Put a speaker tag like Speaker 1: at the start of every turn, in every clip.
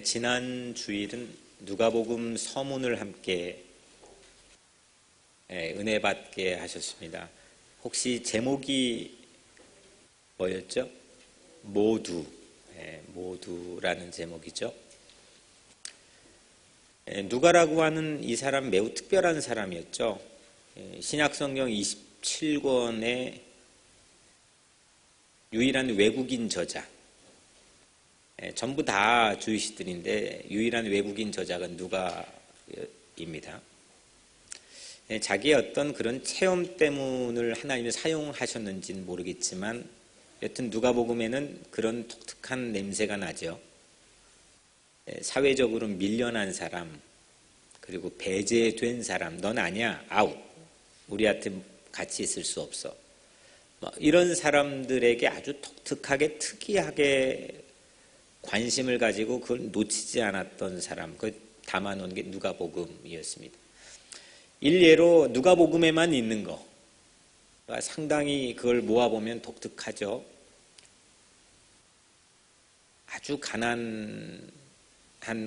Speaker 1: 지난 주일은 누가복음 서문을 함께 은혜 받게 하셨습니다. 혹시 제목이 뭐였죠? 모두라는 제목이죠. 누가라고 하는 이 사람 매우 특별한 사람이었죠. 신약성경 27권의 유일한 외국인 저자. 전부 다 주이시들인데 유일한 외국인 저자가 누가입니다. 자기의 어떤 그런 체험 때문을 하나님이 사용하셨는지는 모르겠지만 여튼 누가복음에는 그런 독특한 냄새가 나죠. 사회적으로 밀려난 사람, 그리고 배제된 사람, 넌 아니야, 아웃, 우리한테 같이 있을 수 없어, 이런 사람들에게 아주 독특하게 특이하게 관심을 가지고 그걸 놓치지 않았던 사람, 그걸 담아놓은 게 누가복음이었습니다. 일례로 누가복음에만 있는 거, 상당히 그걸 모아보면 독특하죠. 아주 가난한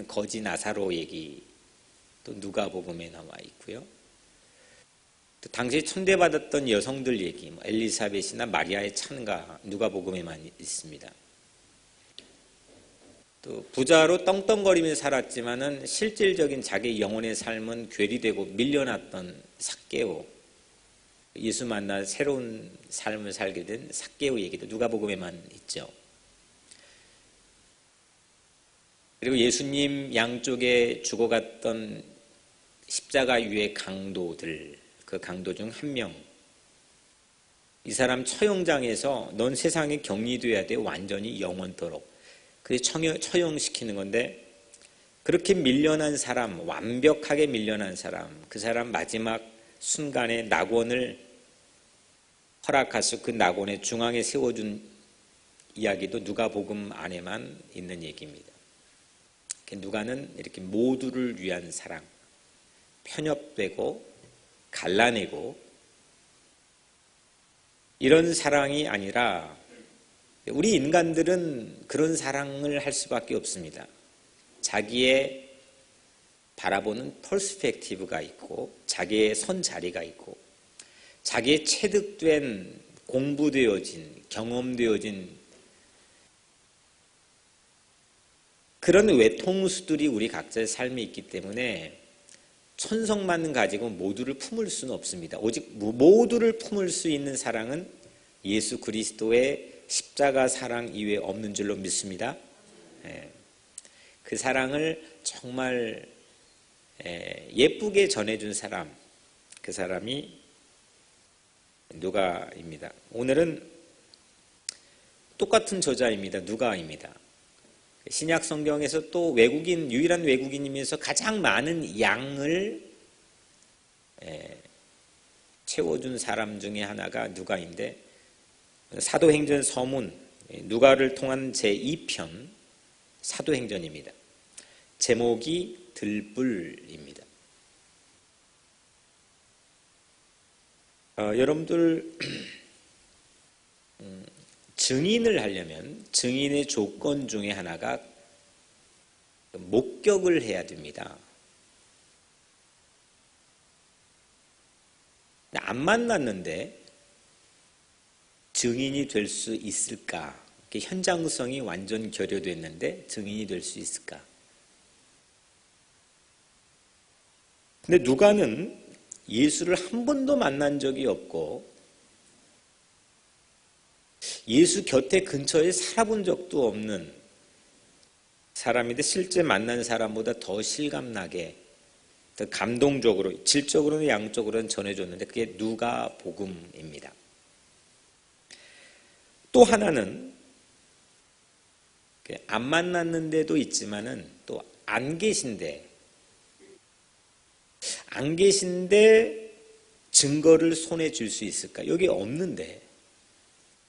Speaker 1: 거지 나사로 얘기 또 누가복음에 나와 있고요. 또 당시에 천대받았던 여성들 얘기, 엘리사벳이나 마리아의 찬가 누가복음에만 있습니다. 또 부자로 떵떵거리면서 살았지만은 실질적인 자기 영혼의 삶은 괴리되고 밀려났던 삭개오, 예수 만나 새로운 삶을 살게 된 삭개오 얘기도 누가복음에만 있죠. 그리고 예수님 양쪽에 죽어갔던 십자가 위의 강도들, 그 강도 중 한 명, 이 사람 처형장에서 넌 세상에 격리돼야 돼, 완전히 영원토록. 그래서 처형시키는 건데, 그렇게 밀려난 사람, 완벽하게 밀려난 사람, 그 사람 마지막 순간에 낙원을 허락하셔 그 낙원의 중앙에 세워준 이야기도 누가복음 안에만 있는 얘기입니다. 누가는 이렇게 모두를 위한 사랑, 편협되고 갈라내고 이런 사랑이 아니라, 우리 인간들은 그런 사랑을 할 수밖에 없습니다. 자기의 바라보는 퍼스펙티브가 있고, 자기의 선 자리가 있고, 자기의 체득된, 공부되어진, 경험되어진 그런 외통수들이 우리 각자의 삶에 있기 때문에 천성만 가지고 모두를 품을 수는 없습니다. 오직 모두를 품을 수 있는 사랑은 예수 그리스도의 십자가 사랑 이외에 없는 줄로 믿습니다. 그 사랑을 정말 예쁘게 전해준 사람, 그 사람이 누가입니다. 오늘은 똑같은 저자입니다. 누가입니다. 신약 성경에서 또 유일한 외국인이면서 가장 많은 양을 채워준 사람 중에 하나가 누가인데, 사도행전 서문 누가를 통한 제2편 사도행전입니다. 제목이 들불입니다. 여러분들 증인을 하려면 증인의 조건 중에 하나가 목격을 해야 됩니다. 안 만났는데 증인이 될 수 있을까? 현장성이 완전 결여됐는데 증인이 될 수 있을까? 근데 누가는 예수를 한 번도 만난 적이 없고 예수 곁에 근처에 살아본 적도 없는 사람인데, 실제 만난 사람보다 더 실감나게, 더 감동적으로, 질적으로는 양적으로는 전해줬는데 그게 누가복음입니다. 또 하나는 안 만났는데도 있지만은 또 안 계신데 증거를 손에 줄 수 있을까? 여기 없는데,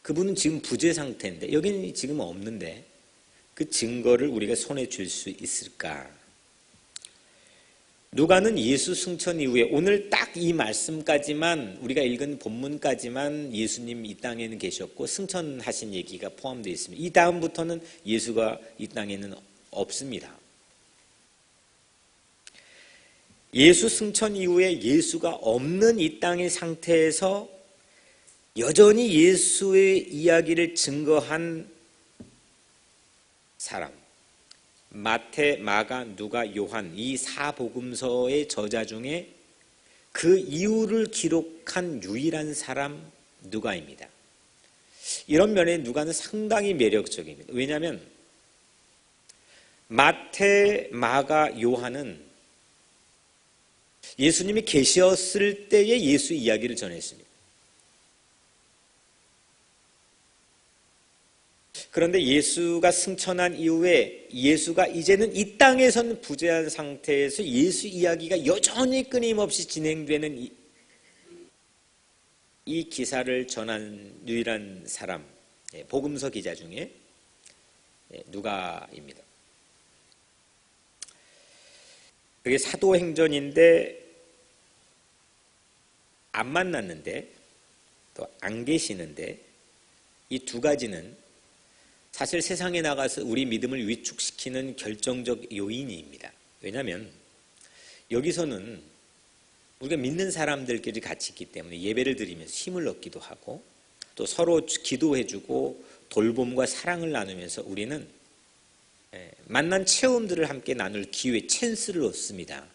Speaker 1: 그분은 지금 부재 상태인데, 여기는 지금 없는데 그 증거를 우리가 손에 줄 수 있을까? 누가는 예수 승천 이후에 오늘 딱 이 말씀까지만, 우리가 읽은 본문까지만 예수님 이 땅에는 계셨고 승천하신 얘기가 포함되어 있습니다. 이 다음부터는 예수가 이 땅에는 없습니다. 예수 승천 이후에 예수가 없는 이 땅의 상태에서 여전히 예수의 이야기를 증거한 사람, 마태, 마가, 누가, 요한 이 사복음서의 저자 중에 그 이유를 기록한 유일한 사람 누가입니다. 이런 면에 누가는 상당히 매력적입니다. 왜냐하면 마태, 마가, 요한은 예수님이 계셨을 때의 예수 이야기를 전했습니다. 그런데 예수가 승천한 이후에 예수가 이제는 이 땅에서는 부재한 상태에서 예수 이야기가 여전히 끊임없이 진행되는 이 기사를 전한 유일한 사람, 복음서 기자 중에 누가입니다. 그게 사도행전인데 안 만났는데 또 안 계시는데 이 두 가지는 사실 세상에 나가서 우리 믿음을 위축시키는 결정적 요인입니다. 왜냐하면 여기서는 우리가 믿는 사람들끼리 같이 있기 때문에 예배를 드리면서 힘을 얻기도 하고 또 서로 기도해주고 돌봄과 사랑을 나누면서 우리는 만난 체험들을 함께 나눌 기회, 찬스를 얻습니다.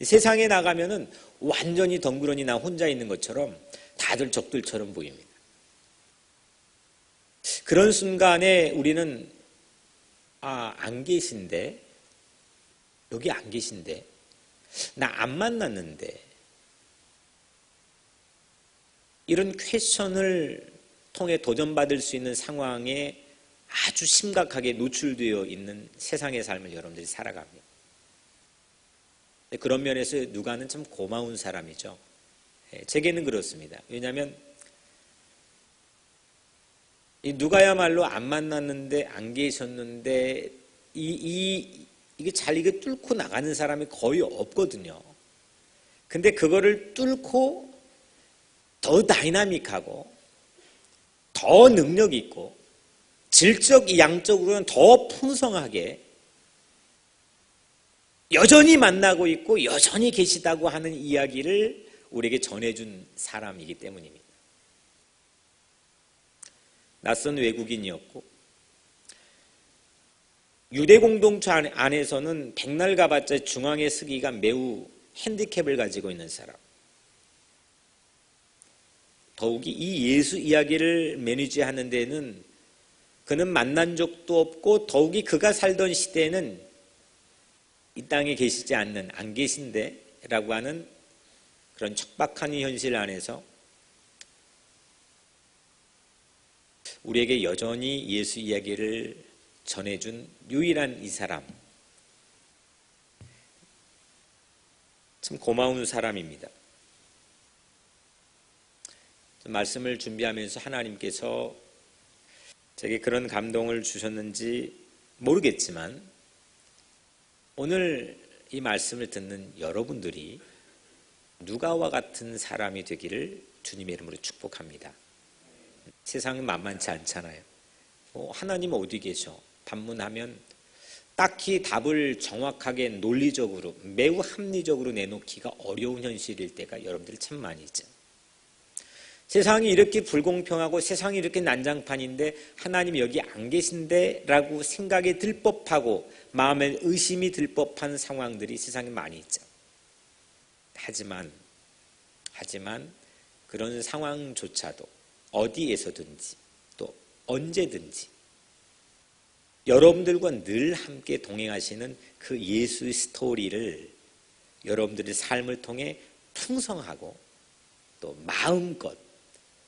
Speaker 1: 세상에 나가면은 완전히 덩그러니 나 혼자 있는 것처럼 다들 적들처럼 보입니다. 그런 순간에 우리는 안 계신데, 여기 안 계신데, 나 안 만났는데, 이런 퀘스천을 통해 도전받을 수 있는 상황에 아주 심각하게 노출되어 있는 세상의 삶을 여러분들이 살아갑니다. 그런 면에서 누가는 참 고마운 사람이죠. 제게는 그렇습니다. 왜냐하면 이 누가야말로 안 만났는데 안 계셨는데 이게 잘 이게 뚫고 나가는 사람이 거의 없거든요. 근데 그거를 뚫고 더 다이나믹하고 더 능력 있고 질적 양적으로는 더 풍성하게 여전히 만나고 있고 여전히 계시다고 하는 이야기를 우리에게 전해준 사람이기 때문입니다. 낯선 외국인이었고 유대 공동체 안에서는 백날 가봤자 중앙에 서기가 매우 핸디캡을 가지고 있는 사람. 더욱이 이 예수 이야기를 매니지하는 데는 그는 만난 적도 없고 더욱이 그가 살던 시대에는 이 땅에 계시지 않는 안 계신데 라고 하는 그런 척박한 현실 안에서 우리에게 여전히 예수 이야기를 전해준 유일한 이 사람, 참 고마운 사람입니다. 말씀을 준비하면서 하나님께서 제게 그런 감동을 주셨는지 모르겠지만 오늘 이 말씀을 듣는 여러분들이 누가와 같은 사람이 되기를 주님의 이름으로 축복합니다. 세상은 만만치 않잖아요. 하나님 어디 계셔? 반문하면 딱히 답을 정확하게 논리적으로 매우 합리적으로 내놓기가 어려운 현실일 때가 여러분들이 참 많이 있죠. 세상이 이렇게 불공평하고 세상이 이렇게 난장판인데 하나님 여기 안 계신데 라고 생각이 들 법하고 마음에 의심이 들 법한 상황들이 세상에 많이 있죠. 하지만 그런 상황조차도 어디에서든지 또 언제든지 여러분들과 늘 함께 동행하시는 그 예수의 스토리를 여러분들의 삶을 통해 풍성하고 또 마음껏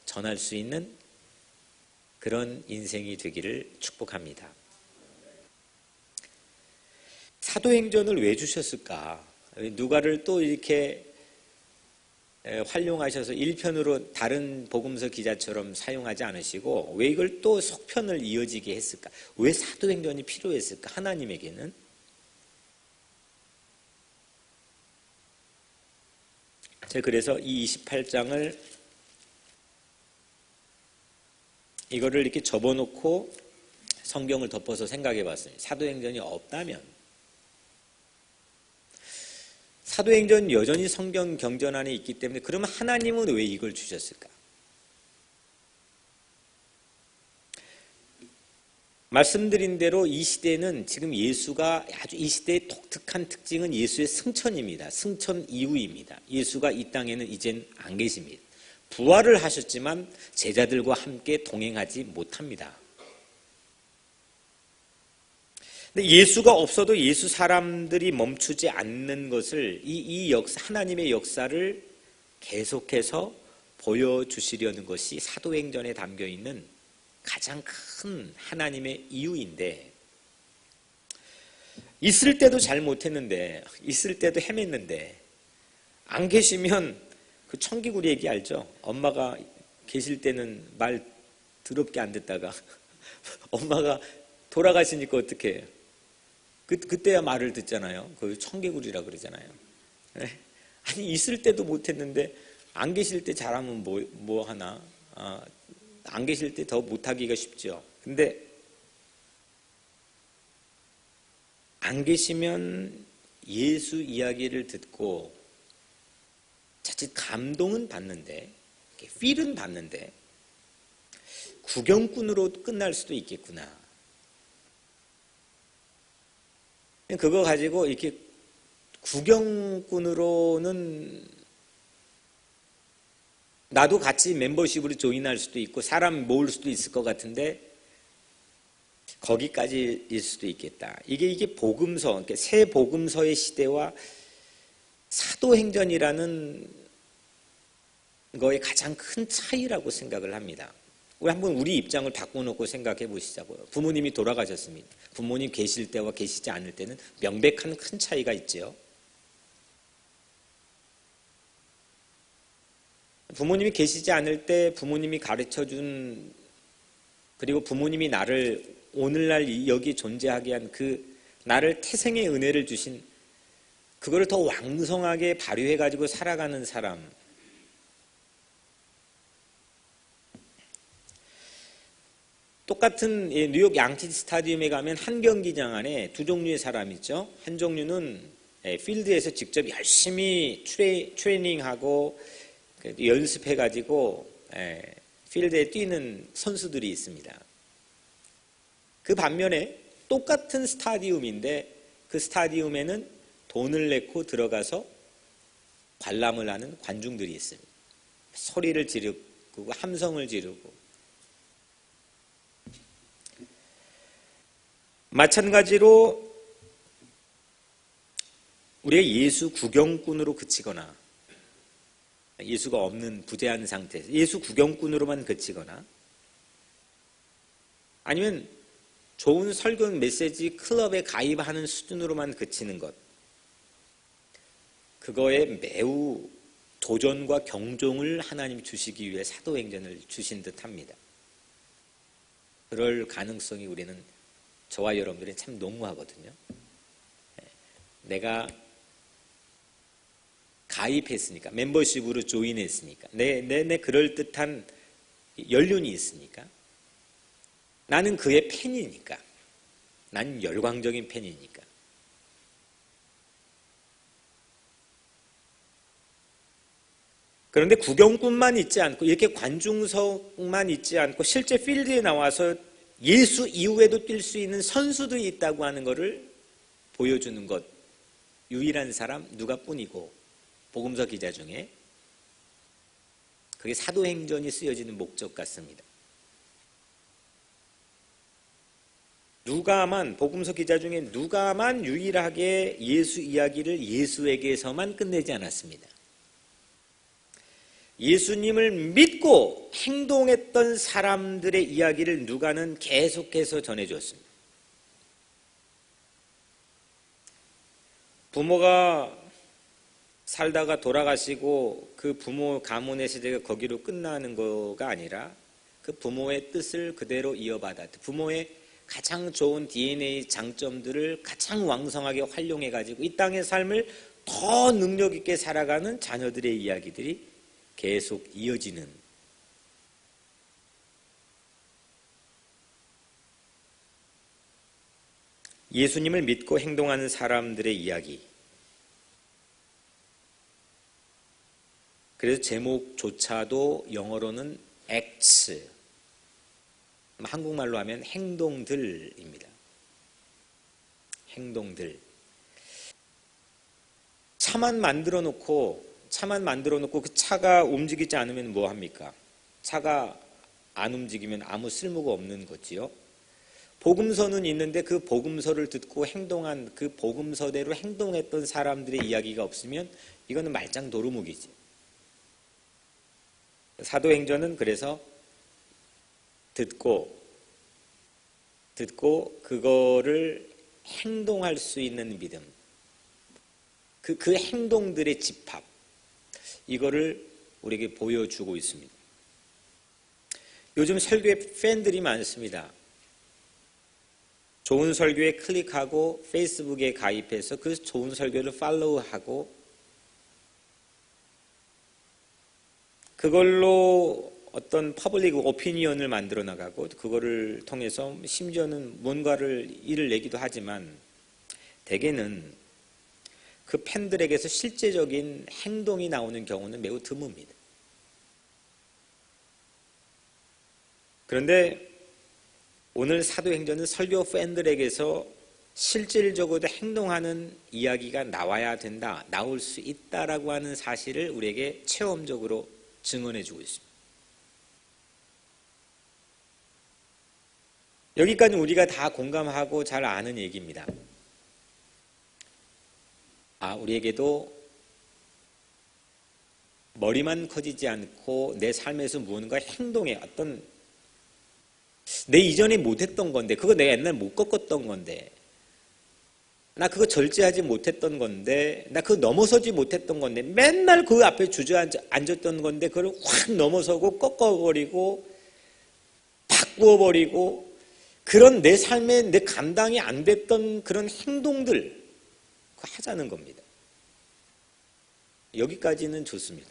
Speaker 1: 전할 수 있는 그런 인생이 되기를 축복합니다. 사도행전을 왜 주셨을까? 누가를 또 이렇게 활용하셔서 1편으로 다른 복음서 기자처럼 사용하지 않으시고 왜 이걸 또 속편을 이어지게 했을까? 왜 사도행전이 필요했을까? 하나님에게는 제가 그래서 이 28장을 이거를 이렇게 접어놓고 성경을 덮어서 생각해 봤습니다. 사도행전이 없다면, 사도행전 여전히 성경 경전 안에 있기 때문에 그러면 하나님은 왜 이걸 주셨을까? 말씀드린 대로 이 시대는 지금 예수가 아주 이 시대의 독특한 특징은 예수의 승천입니다. 승천 이후입니다. 예수가 이 땅에는 이젠 안 계십니다. 부활을 하셨지만 제자들과 함께 동행하지 못합니다. 근데 예수가 없어도 예수 사람들이 멈추지 않는 것을 이 역사, 하나님의 역사를 계속해서 보여주시려는 것이 사도행전에 담겨 있는 가장 큰 하나님의 이유인데, 있을 때도 잘 못했는데, 있을 때도 헤맸는데, 안 계시면 그 청개구리 얘기 알죠? 엄마가 계실 때는 말 더럽게 안 듣다가 엄마가 돌아가시니까 어떻게 해요? 그때야 말을 듣잖아요. 그 청개구리라 그러잖아요. 아니, 있을 때도 못했는데 안 계실 때 잘하면 뭐 하나? 안 계실 때 더 못하기가 쉽죠. 근데 안 계시면 예수 이야기를 듣고 자칫 감동은 받는데, 필은 받는데 구경꾼으로 끝날 수도 있겠구나. 그거 가지고 이렇게 구경꾼으로는 나도 같이 멤버십으로 조인할 수도 있고 사람 모을 수도 있을 것 같은데 거기까지일 수도 있겠다. 이게 복음서, 그러니까 새 복음서의 시대와 사도행전이라는 거의 가장 큰 차이라고 생각을 합니다. 우리 한번 우리 입장을 바꿔놓고 생각해 보시자고요. 부모님이 돌아가셨습니다. 부모님 계실 때와 계시지 않을 때는 명백한 큰 차이가 있죠. 부모님이 계시지 않을 때 부모님이 가르쳐준, 그리고 부모님이 나를 오늘날 여기 존재하게 한 그 나를 태생의 은혜를 주신, 그거를 더 왕성하게 발휘해가지고 살아가는 사람, 똑같은 뉴욕 양키즈 스타디움에 가면 한 경기장 안에 두 종류의 사람이 있죠. 한 종류는 필드에서 직접 열심히 트레이닝하고 연습해가지고 필드에 뛰는 선수들이 있습니다. 그 반면에 똑같은 스타디움인데 그 스타디움에는 돈을 내고 들어가서 관람을 하는 관중들이 있습니다. 소리를 지르고 함성을 지르고, 마찬가지로 우리가 예수 구경꾼으로 그치거나 예수가 없는 부재한 상태에서 예수 구경꾼으로만 그치거나 아니면 좋은 설교 메시지 클럽에 가입하는 수준으로만 그치는 것, 그거에 매우 도전과 경종을 하나님 주시기 위해 사도행전을 주신 듯합니다. 그럴 가능성이 우리는, 저와 여러분들이 참 농후하거든요. 내가 가입했으니까, 멤버십으로 조인했으니까, 내 그럴듯한 연륜이 있으니까, 나는 그의 팬이니까, 난 열광적인 팬이니까. 그런데 구경꾼만 있지 않고 이렇게 관중석만 있지 않고 실제 필드에 나와서 예수 이후에도 뛸 수 있는 선수들이 있다고 하는 것을 보여주는 것, 유일한 사람 누가뿐이고, 복음서 기자 중에 그게 사도행전이 쓰여지는 목적 같습니다. 누가만, 복음서 기자 중에 누가만 유일하게 예수 이야기를 예수에게서만 끝내지 않았습니다. 예수님을 믿고 행동했던 사람들의 이야기를 누가는 계속해서 전해줬습니다. 부모가 살다가 돌아가시고 그 부모 가문의 시대가 거기로 끝나는 거가 아니라 그 부모의 뜻을 그대로 이어받아 부모의 가장 좋은 DNA 장점들을 가장 왕성하게 활용해가지고 이 땅의 삶을 더 능력 있게 살아가는 자녀들의 이야기들이 계속 이어지는, 예수님을 믿고 행동하는 사람들의 이야기. 그래서 제목조차도 영어로는 acts, 한국말로 하면 행동들입니다. 행동들. 차만 만들어 놓고 그 차가 움직이지 않으면 뭐 합니까? 차가 안 움직이면 아무 쓸모가 없는 거지요. 복음서는 있는데 그 복음서를 듣고 행동한, 그 복음서대로 행동했던 사람들의 이야기가 없으면 이거는 말짱 도루묵이지. 사도행전은 그래서 듣고 그거를 행동할 수 있는 믿음, 그 행동들의 집합, 이거를 우리에게 보여주고 있습니다. 요즘 설교에 팬들이 많습니다. 좋은 설교에 클릭하고 페이스북에 가입해서 그 좋은 설교를 팔로우하고 그걸로 어떤 퍼블릭 오피니언을 만들어 나가고 그거를 통해서 심지어는 뭔가를 일을 내기도 하지만 대개는 그 팬들에게서 실제적인 행동이 나오는 경우는 매우 드뭅니다. 그런데 오늘 사도행전은 설교 팬들에게서 실질적으로 행동하는 이야기가 나와야 된다, 나올 수 있다라고 하는 사실을 우리에게 체험적으로 증언해 주고 있습니다. 여기까지 우리가 다 공감하고 잘 아는 얘기입니다. 우리에게도 머리만 커지지 않고 내 삶에서 무언가 행동에 어떤 내 이전에 못했던 건데, 그거 내가 옛날에 못 꺾었던 건데, 나 그거 절제하지 못했던 건데, 나 그거 넘어서지 못했던 건데, 맨날 그 앞에 주저앉았던 건데 그걸 확 넘어서고 꺾어버리고 바꾸어버리고 그런 내 삶에 내 감당이 안 됐던 그런 행동들 그거 하자는 겁니다. 여기까지는 좋습니다.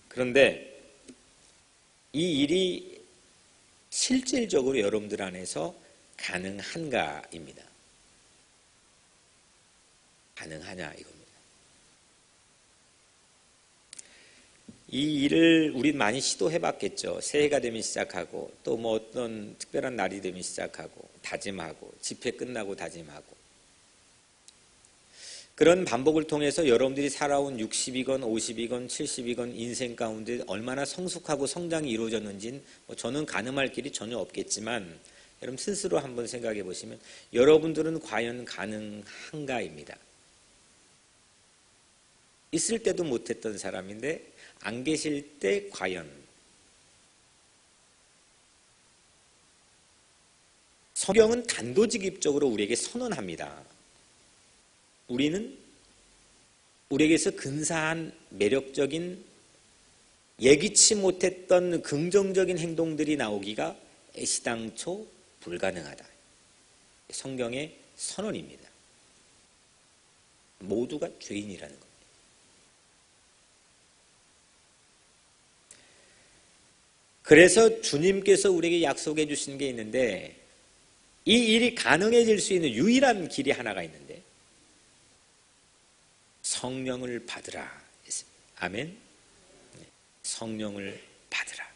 Speaker 1: 그런데 이 일이 실질적으로 여러분들 안에서 가능한가입니다. 가능하냐 이겁니다. 이 일을 우리 많이 시도해봤겠죠. 새해가 되면 시작하고 또 뭐 어떤 특별한 날이 되면 시작하고 다짐하고 집회 끝나고 다짐하고 그런 반복을 통해서 여러분들이 살아온 60이건 50이건 70이건 인생 가운데 얼마나 성숙하고 성장이 이루어졌는지는 저는 가늠할 길이 전혀 없겠지만 여러분 스스로 한번 생각해 보시면 여러분들은 과연 가능한가입니다. 있을 때도 못했던 사람인데 안 계실 때 과연 성경은 단도직입적으로 우리에게 선언합니다. 우리는 우리에게서 근사한 매력적인 예기치 못했던 긍정적인 행동들이 나오기가 애시당초 불가능하다. 성경의 선언입니다. 모두가 죄인이라는 겁니다. 그래서 주님께서 우리에게 약속해 주신 게 있는데 이 일이 가능해질 수 있는 유일한 길이 하나가 있는데 성령을 받으라 했습니다. 아멘. 성령을 받으라.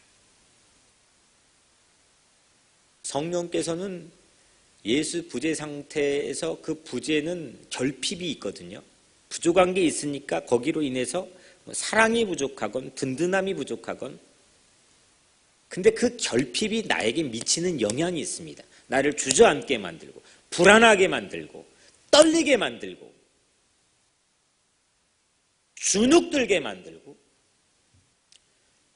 Speaker 1: 성령께서는 예수 부재 상태에서 그 부재는 결핍이 있거든요. 부족한 게 있으니까 거기로 인해서 사랑이 부족하건 든든함이 부족하건 근데 그 결핍이 나에게 미치는 영향이 있습니다. 나를 주저앉게 만들고 불안하게 만들고 떨리게 만들고 주눅들게 만들고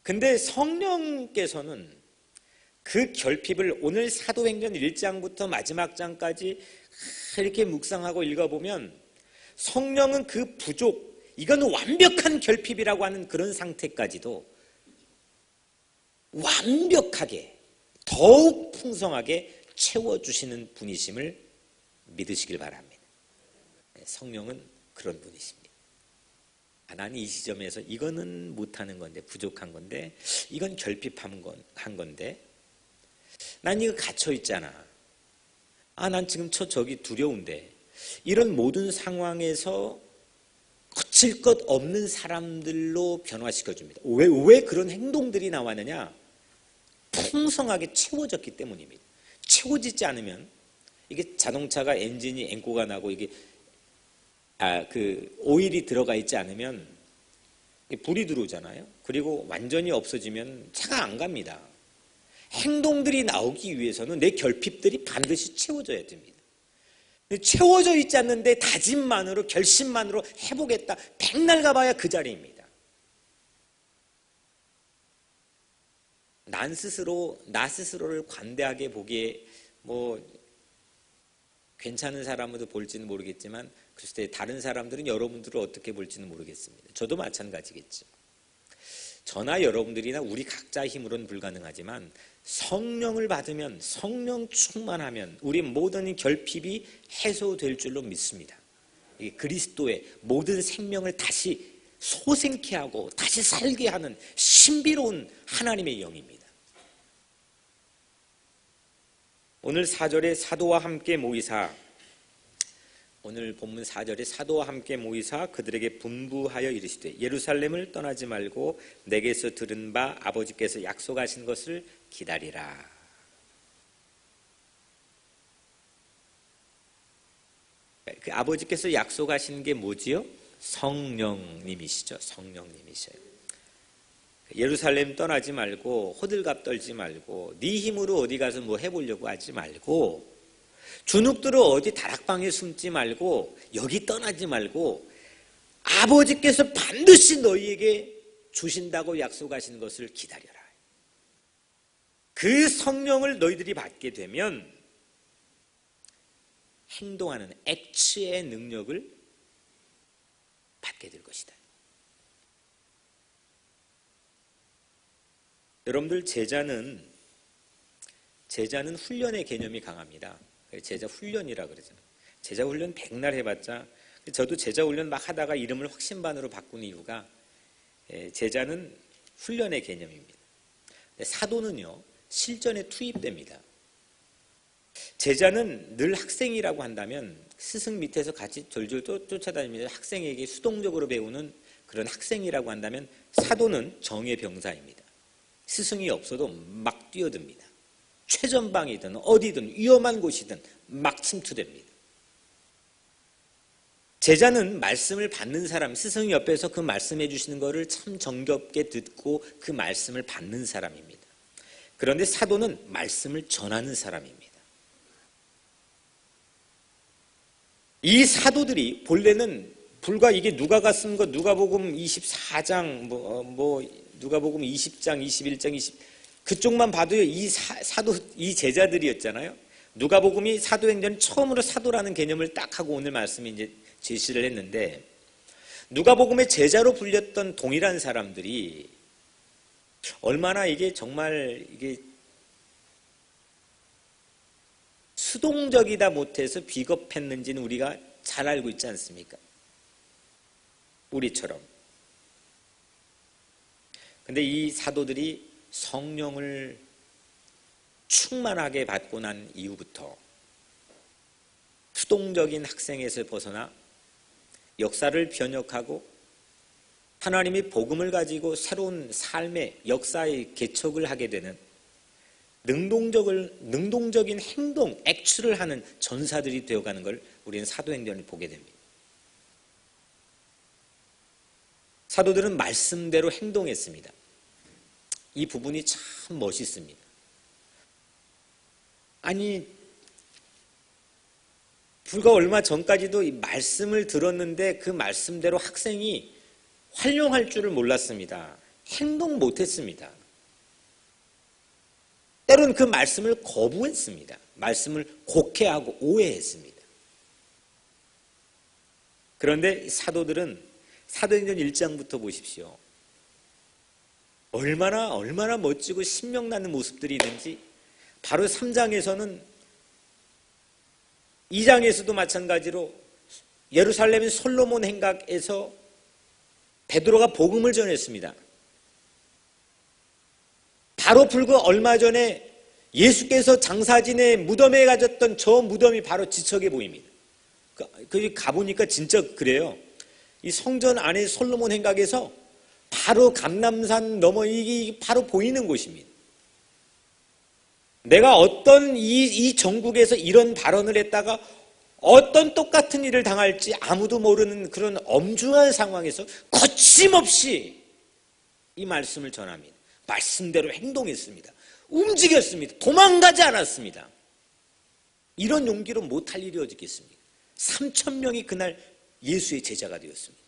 Speaker 1: 근데 성령께서는 그 결핍을 오늘 사도행전 1장부터 마지막 장까지 이렇게 묵상하고 읽어보면 성령은 그 부족, 이건 완벽한 결핍이라고 하는 그런 상태까지도 완벽하게 더욱 풍성하게 채워주시는 분이심을 믿으시길 바랍니다. 성령은 그런 분이십니다. 나는 이 시점에서 이거는 못하는 건데 부족한 건데 이건 결핍한 건데 난 이거 갇혀있잖아. 난 지금 저기 두려운데 이런 모든 상황에서 거칠 것 없는 사람들로 변화시켜줍니다. 왜 그런 행동들이 나왔느냐? 풍성하게 채워졌기 때문입니다. 채워지지 않으면 이게 자동차가 엔진이 앵꼬가 나고 이게 오일이 들어가 있지 않으면 불이 들어오잖아요. 그리고 완전히 없어지면 차가 안 갑니다. 행동들이 나오기 위해서는 내 결핍들이 반드시 채워져야 됩니다. 채워져 있지 않는데 다짐만으로 결심만으로 해보겠다. 백날 가봐야 그 자리입니다. 나 스스로를 관대하게 보기에 괜찮은 사람으로 볼지는 모르겠지만 글쎄 다른 사람들은 여러분들을 어떻게 볼지는 모르겠습니다. 저도 마찬가지겠죠. 저나 여러분들이나 우리 각자의 힘으로는 불가능하지만 성령을 받으면 성령 충만하면 우리 모든 결핍이 해소될 줄로 믿습니다. 그리스도의 모든 생명을 다시 소생케 하고 다시 살게 하는 신비로운 하나님의 영입니다. 오늘 4절에 사도와 함께 모이사, 오늘 본문 4절에 사도와 함께 모이사 그들에게 분부하여 이르시되 예루살렘을 떠나지 말고 내게서 들은 바 아버지께서 약속하신 것을 기다리라. 그 아버지께서 약속하신 게 뭐지요? 성령님이시죠. 성령님이셔요. 예루살렘 떠나지 말고 호들갑 떨지 말고 네 힘으로 어디 가서 뭐 해보려고 하지 말고 주눅들어 어디 다락방에 숨지 말고 여기 떠나지 말고 아버지께서 반드시 너희에게 주신다고 약속하신 것을 기다려라. 그 성령을 너희들이 받게 되면 행동하는 액츠의 능력을 받게 될 것이다. 여러분들 제자는 훈련의 개념이 강합니다. 제자 훈련이라 그러잖아요. 제자 훈련 100날 해봤자 저도 제자 훈련 막 하다가 이름을 확신반으로 바꾼 이유가 제자는 훈련의 개념입니다. 사도는요 실전에 투입됩니다. 제자는 늘 학생이라고 한다면 스승 밑에서 같이 졸졸 쫓아다니면서 학생에게 수동적으로 배우는 그런 학생이라고 한다면 사도는 정예 병사입니다. 스승이 없어도 막 뛰어듭니다. 최전방이든 어디든 위험한 곳이든 막 침투됩니다. 제자는 말씀을 받는 사람, 스승이 옆에서 그 말씀해 주시는 것을 참 정겹게 듣고 그 말씀을 받는 사람입니다. 그런데 사도는 말씀을 전하는 사람입니다. 이 사도들이 본래는 불과 이게 누가가 쓴 거 누가복음 24장 누가복음 20장 21장 20 그쪽만 봐도요 이 제자들이었잖아요. 누가복음이 사도행전 처음으로 사도라는 개념을 딱 하고 오늘 말씀이 이제 제시를 했는데 누가복음의 제자로 불렸던 동일한 사람들이 얼마나 이게 정말 이게 수동적이다 못해서 비겁했는지는 우리가 잘 알고 있지 않습니까? 우리처럼. 근데 이 사도들이 성령을 충만하게 받고 난 이후부터 수동적인 학생에서 벗어나 역사를 변혁하고 하나님이 복음을 가지고 새로운 삶의 역사의 개척을 하게 되는 능동적인 행동, 액추를 하는 전사들이 되어가는 걸 우리는 사도행전을 보게 됩니다. 사도들은 말씀대로 행동했습니다. 이 부분이 참 멋있습니다. 아니 불과 얼마 전까지도 이 말씀을 들었는데 그 말씀대로 학생이 활용할 줄을 몰랐습니다. 행동 못했습니다. 때로는 그 말씀을 거부했습니다. 말씀을 곡해하고 오해했습니다. 그런데 사도들은 사도행전 1장부터 보십시오. 얼마나 멋지고 신명나는 모습들이 있는지 바로 3장에서는 2장에서도 마찬가지로 예루살렘의 솔로몬 행각에서 베드로가 복음을 전했습니다. 바로 불과 얼마 전에 예수께서 장사진의 무덤에 가졌던 저 무덤이 바로 지척에 보입니다. 가보니까 진짜 그래요. 이 성전 안에 솔로몬 행각에서 바로 감람산 넘어 이게 바로 보이는 곳입니다. 내가 어떤 이 전국에서 이런 발언을 했다가 어떤 똑같은 일을 당할지 아무도 모르는 그런 엄중한 상황에서 거침없이 이 말씀을 전합니다. 말씀대로 행동했습니다. 움직였습니다. 도망가지 않았습니다. 이런 용기로 못할 일이 어디 있겠습니까? 3,000명이 그날 예수의 제자가 되었습니다.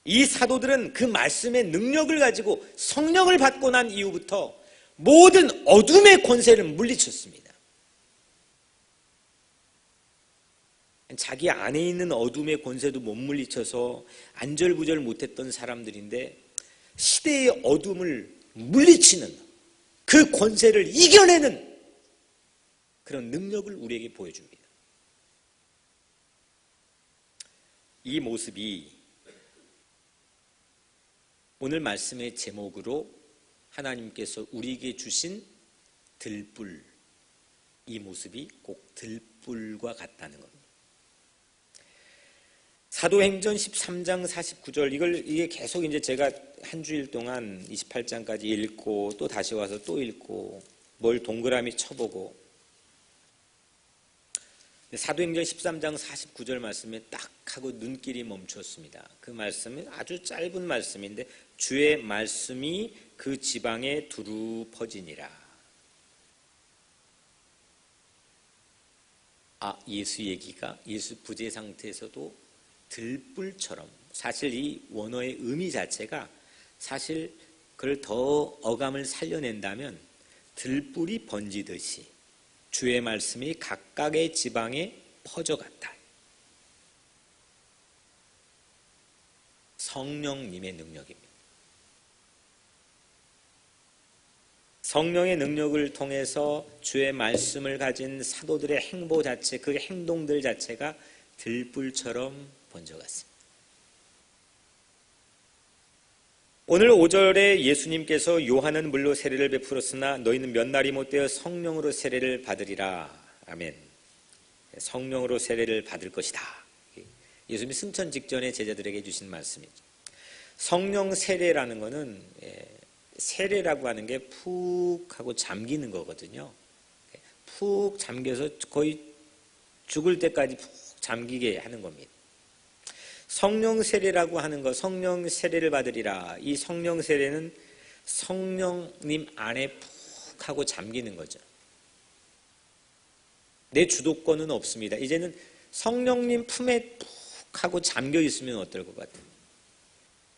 Speaker 1: 이 사도들은 그 말씀의 능력을 가지고 성령을 받고 난 이후부터 모든 어둠의 권세를 물리쳤습니다. 자기 안에 있는 어둠의 권세도 못 물리쳐서 안절부절 못했던 사람들인데 시대의 어둠을 물리치는 그 권세를 이겨내는 그런 능력을 우리에게 보여줍니다. 이 모습이 오늘 말씀의 제목으로 하나님께서 우리에게 주신 들불, 이 모습이 꼭 들불과 같다는 겁니다. 사도행전 13장 49절 이게 계속 이제 제가 한 주일 동안 28장까지 읽고 또 다시 와서 또 읽고 뭘 동그라미 쳐보고 사도행전 13장 49절 말씀에 딱 하고 눈길이 멈췄습니다. 그 말씀은 아주 짧은 말씀인데 주의 말씀이 그 지방에 두루 퍼지니라. 예수 얘기가 예수 부재 상태에서도 들불처럼, 사실 이 원어의 의미 자체가 사실 그걸 더 어감을 살려낸다면 들불이 번지듯이 주의 말씀이 각각의 지방에 퍼져갔다. 성령님의 능력입니다. 성령의 능력을 통해서 주의 말씀을 가진 사도들의 행보 자체, 그 행동들 자체가 들불처럼 번져갔습니다. 오늘 5절에 예수님께서 요한은 물로 세례를 베풀었으나 너희는 몇 날이 못되어 성령으로 세례를 받으리라. 아멘. 성령으로 세례를 받을 것이다. 예수님이 승천 직전에 제자들에게 주신 말씀이죠. 성령 세례라는 것은 세례라고 하는 게 푹 하고 잠기는 거거든요. 푹 잠겨서 거의 죽을 때까지 푹 잠기게 하는 겁니다. 성령 세례라고 하는 것, 성령 세례를 받으리라. 이 성령 세례는 성령님 안에 푹 하고 잠기는 거죠. 내 주도권은 없습니다. 이제는 성령님 품에 푹 하고 잠겨 있으면 어떨 것 같아요?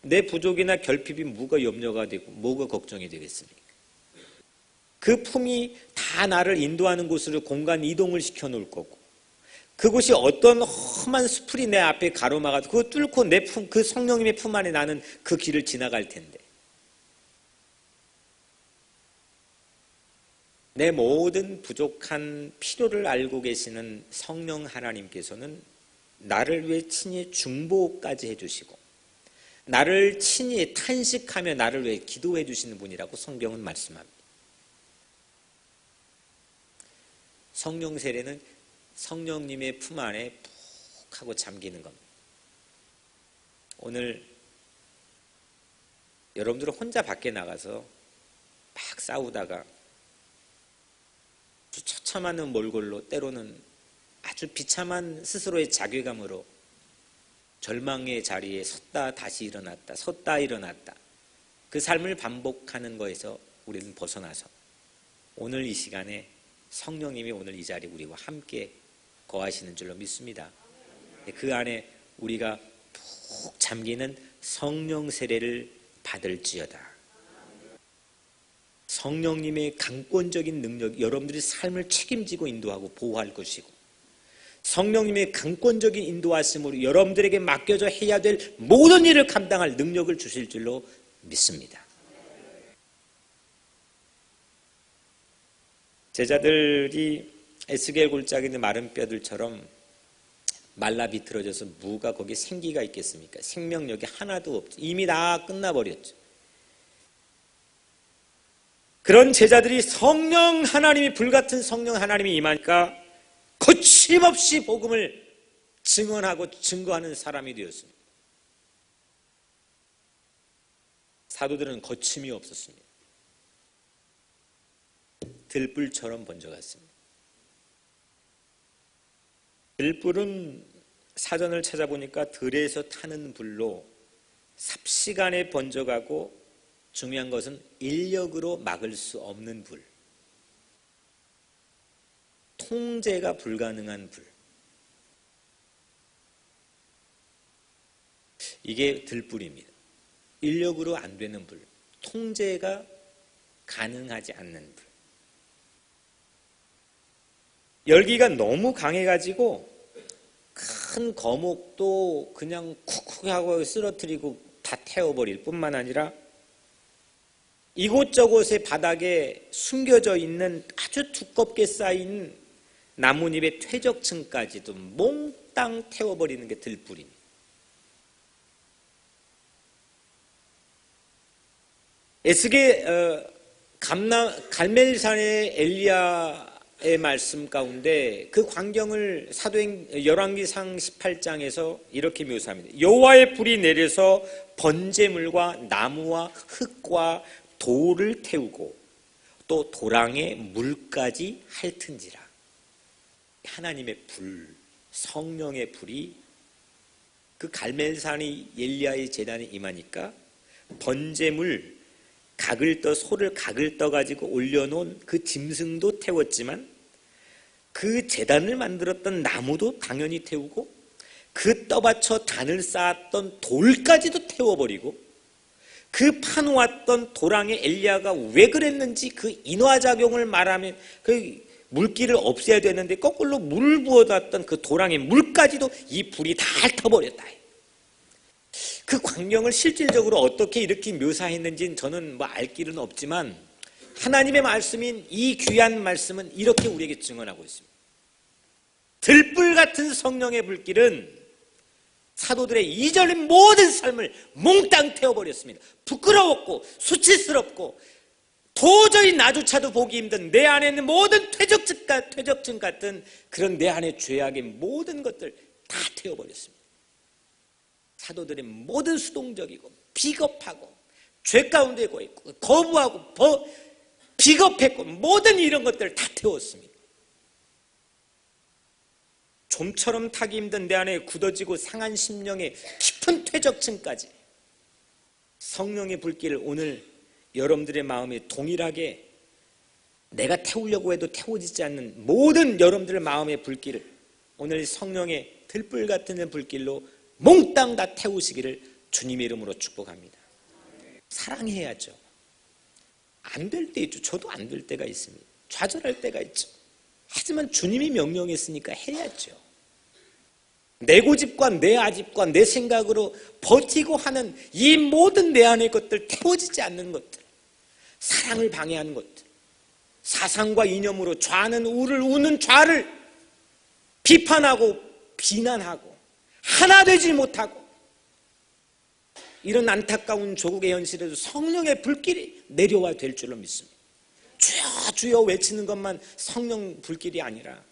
Speaker 1: 내 부족이나 결핍이 뭐가 염려가 되고 뭐가 걱정이 되겠습니까? 그 품이 다 나를 인도하는 곳으로 공간 이동을 시켜놓을 거고, 그곳이 어떤 험한 수풀이 내 앞에 가로막아도 그거 뚫고 내 품, 그 성령님의 품 안에 나는 그 길을 지나갈 텐데, 내 모든 부족한 필요를 알고 계시는 성령 하나님께서는 나를 위해 친히 중보까지 해주시고 나를 친히 탄식하며 나를 위해 기도해 주시는 분이라고 성경은 말씀합니다. 성령 세례는 성령님의 품 안에 푹 하고 잠기는 겁니다. 오늘 여러분들은 혼자 밖에 나가서 막 싸우다가 아주 처참한 몰골로, 때로는 아주 비참한 스스로의 자괴감으로 절망의 자리에 섰다 다시 일어났다, 섰다 일어났다, 그 삶을 반복하는 거에서 우리는 벗어나서 오늘 이 시간에 성령님이 오늘 이 자리에 우리와 함께 거하시는 줄로 믿습니다. 그 안에 우리가 푹 잠기는 성령 세례를 받을지어다. 성령님의 강권적인 능력, 여러분들이 삶을 책임지고 인도하고 보호할 것이고, 성령님의 강권적인 인도하심으로 여러분들에게 맡겨져 해야 될 모든 일을 감당할 능력을 주실 줄로 믿습니다. 제자들이 에스겔 골짜기 있는 마른 뼈들처럼 말라 비틀어져서 뭐가 거기에 생기가 있겠습니까? 생명력이 하나도 없죠. 이미 다 끝나버렸죠. 그런 제자들이 성령 하나님이, 불같은 성령 하나님이 임하니까 거침없이 복음을 증언하고 증거하는 사람이 되었습니다. 사도들은 거침이 없었습니다. 들불처럼 번져갔습니다. 들불은 사전을 찾아보니까 들에서 타는 불로 삽시간에 번져가고, 중요한 것은 인력으로 막을 수 없는 불, 통제가 불가능한 불, 이게 들불입니다. 인력으로 안 되는 불, 통제가 가능하지 않는 불. 열기가 너무 강해가지고 큰 거목도 그냥 쿡쿡 하고 쓰러뜨리고 다 태워버릴 뿐만 아니라 이곳저곳의 바닥에 숨겨져 있는 아주 두껍게 쌓인 나뭇잎의 퇴적층까지도 몽땅 태워버리는 게 들불입니다. 에스겔 갈멜산의 엘리야의 말씀 가운데 그 광경을 사도행 열왕기상 18장에서 이렇게 묘사합니다. 여호와의 불이 내려서 번제물과 나무와 흙과 돌을 태우고 또 도랑에 물까지 핥은지라. 하나님의 불, 성령의 불이 그 갈멜산이 엘리야의 제단에 임하니까 번제물, 소를 각을 떠가지고 올려놓은 그 짐승도 태웠지만 그 제단을 만들었던 나무도 당연히 태우고 그 떠받쳐 단을 쌓았던 돌까지도 태워버리고 그 파놓았던 도랑에 엘리야가 왜 그랬는지 그 인화작용을 말하면 그 물기를 없애야 되는데 거꾸로 물을 부어놨던 그 도랑에 물까지도 이 불이 다 핥아버렸다. 그 광경을 실질적으로 어떻게 이렇게 묘사했는지는 저는 알 길은 없지만 하나님의 말씀인 이 귀한 말씀은 이렇게 우리에게 증언하고 있습니다. 들불 같은 성령의 불길은 사도들의 이전의 모든 삶을 몽땅 태워버렸습니다. 부끄러웠고 수치스럽고 도저히 나조차도 보기 힘든 내 안에 있는 모든 퇴적증 같은 그런 내 안의 죄악의 모든 것들 다 태워버렸습니다. 사도들의 모든 수동적이고 비겁하고 죄 가운데 있고 거부하고 비겁했고 모든 이런 것들을 다 태웠습니다. 좀처럼 타기 힘든 내 안에 굳어지고 상한 심령의 깊은 퇴적층까지 성령의 불길을 오늘 여러분들의 마음에 동일하게 내가 태우려고 해도 태워지지 않는 모든 여러분들의 마음의 불길을 오늘 성령의 들불 같은 불길로 몽땅 다 태우시기를 주님의 이름으로 축복합니다. 사랑해야죠. 안 될 때 있죠. 저도 안 될 때가 있습니다. 좌절할 때가 있죠. 하지만 주님이 명령했으니까 해야죠. 내 고집과 내 아집과 내 생각으로 버티고 하는 이 모든 내 안의 것들, 태워지지 않는 것들, 사랑을 방해하는 것들, 사상과 이념으로 좌는 우를 우는 좌를 비판하고 비난하고 하나 되지 못하고 이런 안타까운 조국의 현실에도 성령의 불길이 내려와야 될 줄로 믿습니다. 주여 주여 외치는 것만 성령 불길이 아니라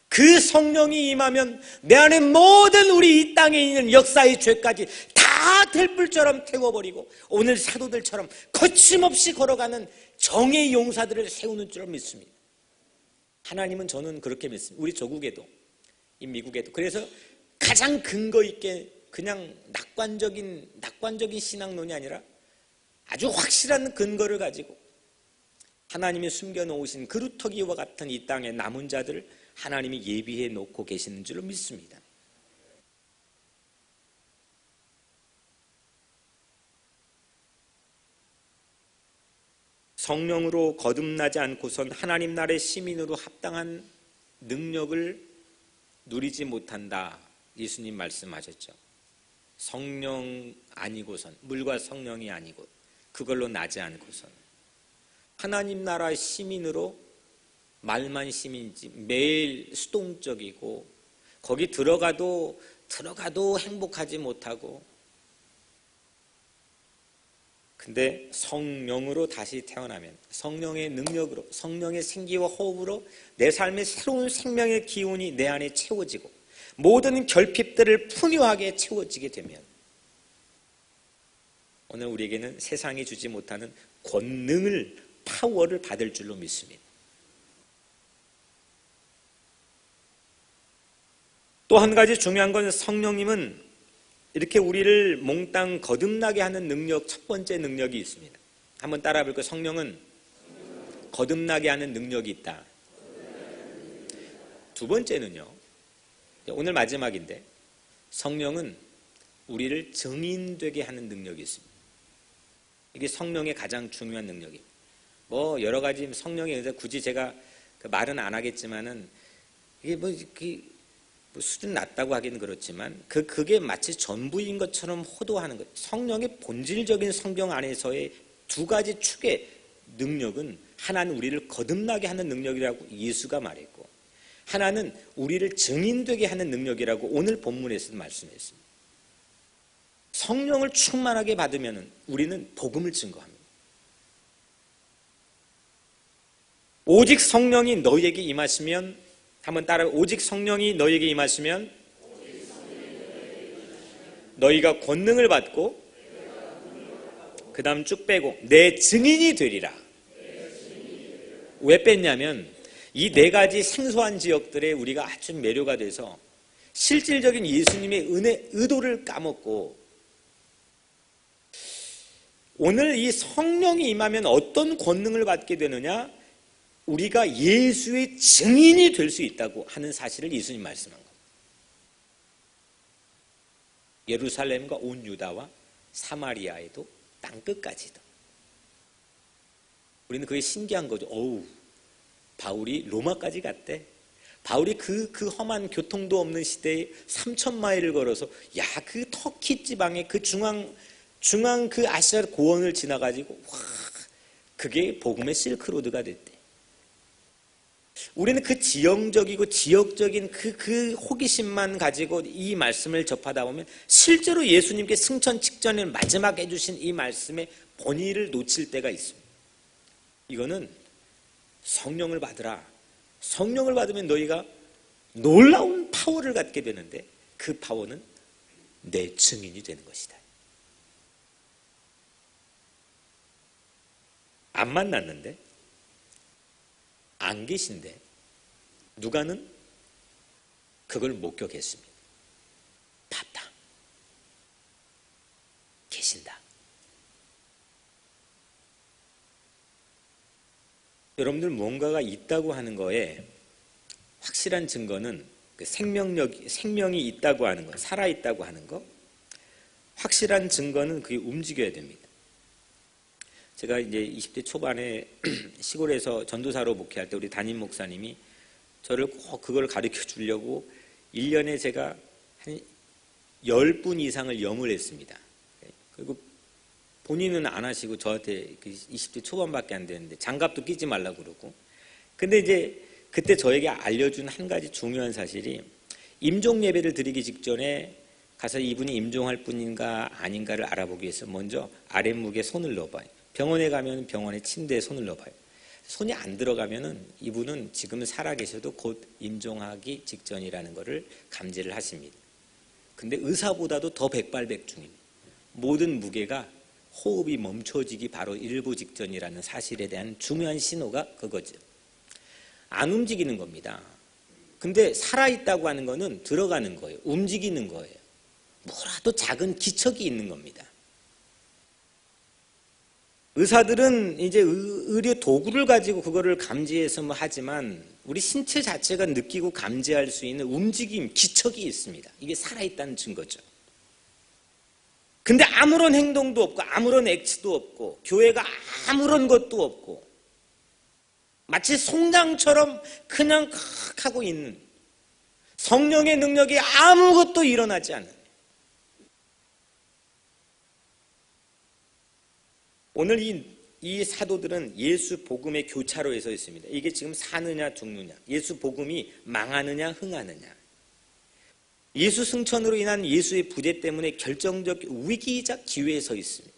Speaker 1: 그 성령이 임하면 내 안에 모든 우리 이 땅에 있는 역사의 죄까지 다 들불처럼 태워버리고 오늘 사도들처럼 거침없이 걸어가는 정의 용사들을 세우는 줄로 믿습니다. 하나님은 저는 그렇게 믿습니다. 우리 조국에도 이 미국에도. 그래서 가장 근거 있게 그냥 낙관적인 신앙론이 아니라 아주 확실한 근거를 가지고 하나님이 숨겨놓으신 그루터기와 같은 이 땅의 남은 자들을 하나님이 예비해 놓고 계시는 줄로 믿습니다. 성령으로 거듭나지 않고선 하나님 나라의 시민으로 합당한 능력을 누리지 못한다. 예수님 말씀하셨죠. 성령 아니고선, 물과 성령이 아니고 그걸로 나지 않고선 하나님 나라의 시민으로 말만 시민이지 매일 수동적이고 거기 들어가도 행복하지 못하고 근데 성령으로 다시 태어나면 성령의 능력으로 성령의 생기와 호흡으로 내 삶의 새로운 생명의 기운이 내 안에 채워지고 모든 결핍들을 풍요하게 채워지게 되면 오늘 우리에게는 세상이 주지 못하는 권능을 파워를 받을 줄로 믿습니다. 또 한 가지 중요한 건 성령님은 이렇게 우리를 몽땅 거듭나게 하는 능력, 첫 번째 능력이 있습니다. 한번 따라해 볼까요? 성령은 거듭나게 하는 능력이 있다. 두 번째는요, 오늘 마지막인데 성령은 우리를 증인되게 하는 능력이 있습니다. 이게 성령의 가장 중요한 능력입니다. 뭐 여러 가지 성령에 의해서 굳이 제가 말은 안 하겠지만은 이게 뭐 수준 낮다고 하기는 그렇지만 그게 마치 전부인 것처럼 호도하는 것. 성령의 본질적인 성경 안에서의 두 가지 축의 능력은 하나는 우리를 거듭나게 하는 능력이라고 예수가 말했고 하나는 우리를 증인되게 하는 능력이라고 오늘 본문에서 말씀했습니다. 성령을 충만하게 받으면 우리는 복음을 증거합니다. 오직 성령이 너희에게 임하시면 한번 따라 오직 성령이 너희에게 임하시면 너희가 권능을 받고 그 다음 쭉 빼고 내 증인이 되리라. 왜 뺐냐면 이 네 가지 생소한 지역들에 우리가 아주 매료가 돼서 실질적인 예수님의 은혜, 의도를 까먹고 오늘 이 성령이 임하면 어떤 권능을 받게 되느냐? 우리가 예수의 증인이 될 수 있다고 하는 사실을 예수님 말씀한 겁니다. 예루살렘과 온 유다와 사마리아에도 땅끝까지도. 우리는 그게 신기한 거죠. 어우, 바울이 로마까지 갔대. 바울이 그 험한 교통도 없는 시대에 3,000마일을 걸어서 그 터키 지방의 그 중앙 그 아시아 고원을 지나가지고 그게 복음의 실크로드가 됐대. 우리는 그 지형적이고 지역적인 그 호기심만 가지고 이 말씀을 접하다 보면 실제로 예수님께 승천 직전에 마지막 해주신 이 말씀의 본의를 놓칠 때가 있습니다. 이거는 성령을 받으라. 성령을 받으면 너희가 놀라운 파워를 갖게 되는데 그 파워는 내 증인이 되는 것이다. 안 만났는데 안 계신데 누가는 그걸 목격했습니다. 봤다. 계신다. 여러분들 뭔가가 있다고 하는 거에 확실한 증거는 그 생명이 있다고 하는 거, 살아있다고 하는 거, 확실한 증거는 그게 움직여야 됩니다. 제가 이제 20대 초반에 시골에서 전도사로 목회할 때 우리 담임 목사님이 저를 꼭 그걸 가르쳐 주려고 1년에 제가 한 10분 이상을 영을 했습니다. 그리고 본인은 안 하시고 저한테 20대 초반밖에 안 되는데 장갑도 끼지 말라고 그러고. 근데 이제 그때 저에게 알려준 한 가지 중요한 사실이 임종 예배를 드리기 직전에 가서 이분이 임종할 분인가 아닌가를 알아보기 위해서 먼저 아랫목에 손을 넣어봐요. 병원에 가면 병원에 침대에 손을 넣어봐요. 손이 안 들어가면은 이분은 지금 살아계셔도 곧 임종하기 직전이라는 것을 감지를 하십니다. 근데 의사보다도 더 백발백중입니다. 모든 무게가 호흡이 멈춰지기 바로 일부 직전이라는 사실에 대한 중요한 신호가 그거죠. 안 움직이는 겁니다. 근데 살아있다고 하는 거는 들어가는 거예요. 움직이는 거예요. 뭐라도 작은 기척이 있는 겁니다. 의사들은 이제 의료 도구를 가지고 그거를 감지해서 뭐 하지만 우리 신체 자체가 느끼고 감지할 수 있는 움직임, 기척이 있습니다. 이게 살아있다는 증거죠. 근데 아무런 행동도 없고 아무런 액치도 없고 교회가 아무런 것도 없고 마치 송장처럼 그냥 하고 있는 성령의 능력이 아무것도 일어나지 않는. 오늘 이 사도들은 예수 복음의 교차로에 서 있습니다. 이게 지금 사느냐 죽느냐, 예수 복음이 망하느냐 흥하느냐. 예수 승천으로 인한 예수의 부재 때문에 결정적 위기이자 기회에 서 있습니다.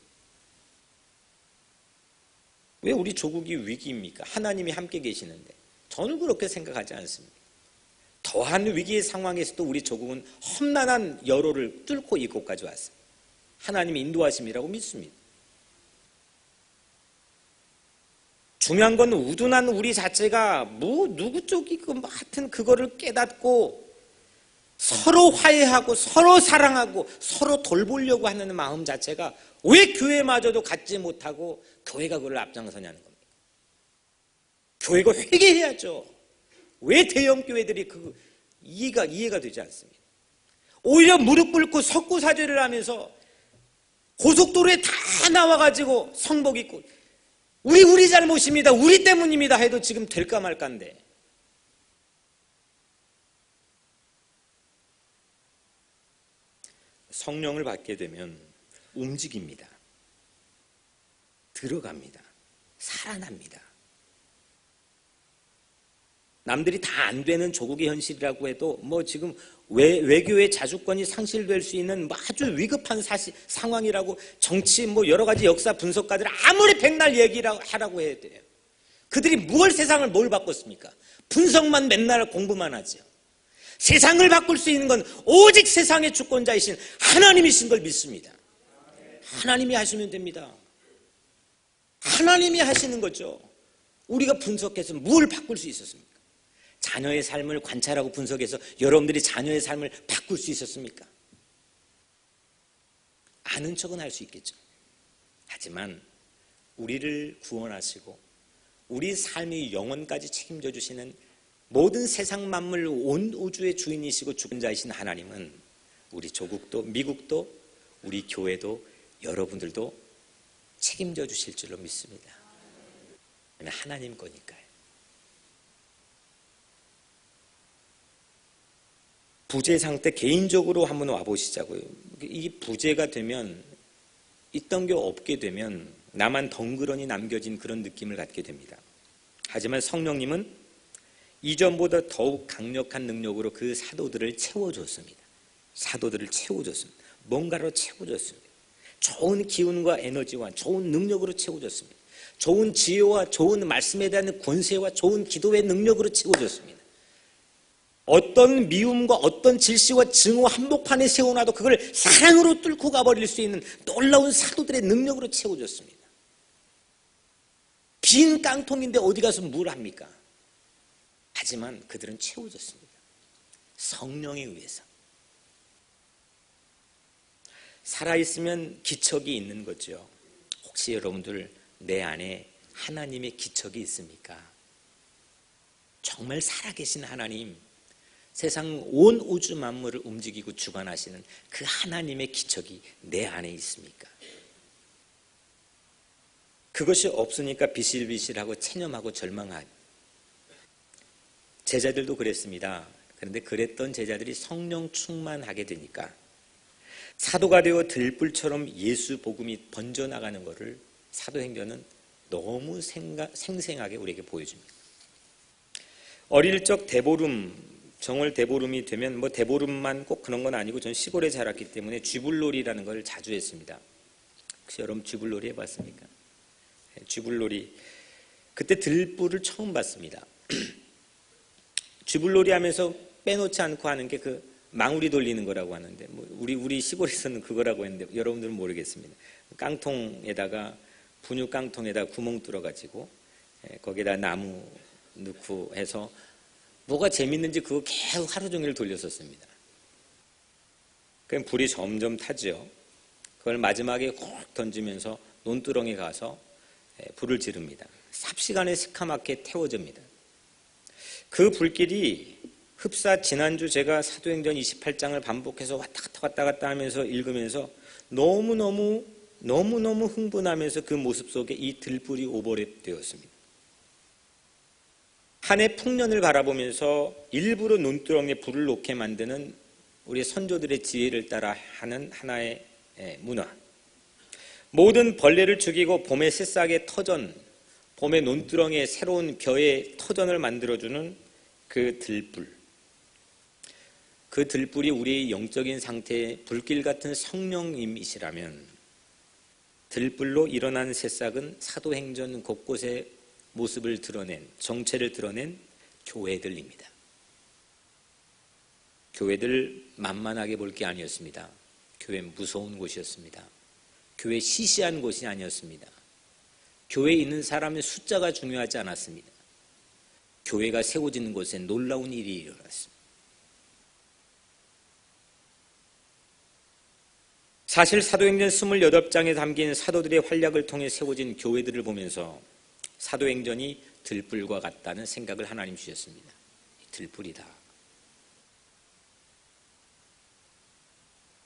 Speaker 1: 왜 우리 조국이 위기입니까? 하나님이 함께 계시는데. 저는 그렇게 생각하지 않습니다. 더한 위기의 상황에서도 우리 조국은 험난한 여로를 뚫고 이곳까지 왔어요. 하나님의 인도하심이라고 믿습니다. 중요한 건 우둔한 우리 자체가 누구 쪽이고 하여튼 그거를 깨닫고 서로 화해하고 서로 사랑하고 서로 돌보려고 하는 마음 자체가 왜 교회마저도 갖지 못하고 교회가 그걸 앞장서냐는 겁니다. 교회가 회개해야죠. 왜 대형 교회들이 이해가 되지 않습니다. 오히려 무릎 꿇고 석구사죄를 하면서 고속도로에 다 나와가지고 성복 입고 우리 잘못입니다. 우리 때문입니다. 해도 지금 될까 말까인데. 성령을 받게 되면 움직입니다. 들어갑니다. 살아납니다. 남들이 다 안 되는 조국의 현실이라고 해도 지금 외교의 자주권이 상실될 수 있는 아주 위급한 상황이라고 정치 여러 가지 역사 분석가들 아무리 백날 얘기하라고 해야 돼요. 그들이 세상을 뭘 바꿨습니까? 분석만 맨날 공부만 하죠. 세상을 바꿀 수 있는 건 오직 세상의 주권자이신 하나님이신 걸 믿습니다. 하나님이 하시면 됩니다. 하나님이 하시는 거죠. 우리가 분석해서 뭘 바꿀 수 있었습니까? 자녀의 삶을 관찰하고 분석해서 여러분들이 자녀의 삶을 바꿀 수 있었습니까? 아는 척은 할 수 있겠죠. 하지만 우리를 구원하시고 우리 삶의 영혼까지 책임져 주시는 모든 세상 만물 온 우주의 주인이시고 주권자이신 하나님은 우리 조국도 미국도 우리 교회도 여러분들도 책임져 주실 줄로 믿습니다. 하나님 거니까요. 부재 상태 개인적으로 한번 와보시자고요. 이 부재가 되면 있던 게 없게 되면 나만 덩그러니 남겨진 그런 느낌을 갖게 됩니다. 하지만 성령님은 이전보다 더욱 강력한 능력으로 그 사도들을 채워줬습니다. 뭔가로 채워줬습니다. 좋은 기운과 에너지와 좋은 능력으로 채워줬습니다. 좋은 지혜와 좋은 말씀에 대한 권세와 좋은 기도의 능력으로 채워줬습니다. 어떤 미움과 어떤 질시와 증오 한복판에 세워놔도 그걸 사랑으로 뚫고 가버릴 수 있는 놀라운 사도들의 능력으로 채워줬습니다. 빈 깡통인데 어디 가서 뭘 합니까? 하지만 그들은 채워졌습니다. 성령에 의해서. 살아있으면 기척이 있는 거죠. 혹시 여러분들 내 안에 하나님의 기척이 있습니까? 정말 살아계신 하나님, 세상 온 우주 만물을 움직이고 주관하시는 그 하나님의 기척이 내 안에 있습니까? 그것이 없으니까 비실비실하고 체념하고 절망하고 제자들도 그랬습니다. 그런데 그랬던 제자들이 성령 충만하게 되니까 사도가 되어 들불처럼 예수 복음이 번져나가는 것을 사도행전은 너무 생생하게 우리에게 보여줍니다. 어릴 적 대보름, 정월 대보름이 되면 대보름만 꼭 그런 건 아니고 저는 시골에 자랐기 때문에 쥐불놀이라는 걸 자주 했습니다. 혹시 여러분 쥐불놀이 해봤습니까? 쥐불놀이. 그때 들불을 처음 봤습니다. 쥐불놀이 하면서 빼놓지 않고 하는 게 그 망우리 돌리는 거라고 하는데 우리 시골에서는 그거라고 했는데 여러분들은 모르겠습니다. 깡통에다가 분유 깡통에다 구멍 뚫어가지고 거기다 나무 넣고 해서 뭐가 재밌는지 그거 계속 하루 종일 돌렸었습니다. 그럼 불이 점점 타죠. 그걸 마지막에 콕 던지면서 논두렁에 가서 불을 지릅니다. 삽시간에 새카맣게 태워집니다. 그 불길이 흡사 지난주 제가 사도행전 28장을 반복해서 왔다 갔다 하면서 읽으면서 너무너무 흥분하면서 그 모습 속에 이 들불이 오버랩 되었습니다. 한 해 풍년을 바라보면서 일부러 논두렁에 불을 놓게 만드는 우리 선조들의 지혜를 따라 하는 하나의 문화. 모든 벌레를 죽이고 봄의 새싹의 터전, 봄의 논두렁에 새로운 벼의 터전을 만들어주는 그 들불. 그 들불이 우리의 영적인 상태에 불길 같은 성령님이시라면 들불로 일어난 새싹은 사도행전 곳곳에 모습을 드러낸, 정체를 드러낸 교회들입니다. 교회들 만만하게 볼 게 아니었습니다. 교회 무서운 곳이었습니다. 교회 시시한 곳이 아니었습니다. 교회에 있는 사람의 숫자가 중요하지 않았습니다. 교회가 세워지는 곳에 놀라운 일이 일어났습니다. 사실 사도행전 28장에 담긴 사도들의 활약을 통해 세워진 교회들을 보면서 사도행전이 들불과 같다는 생각을 하나님 주셨습니다. 들불이다.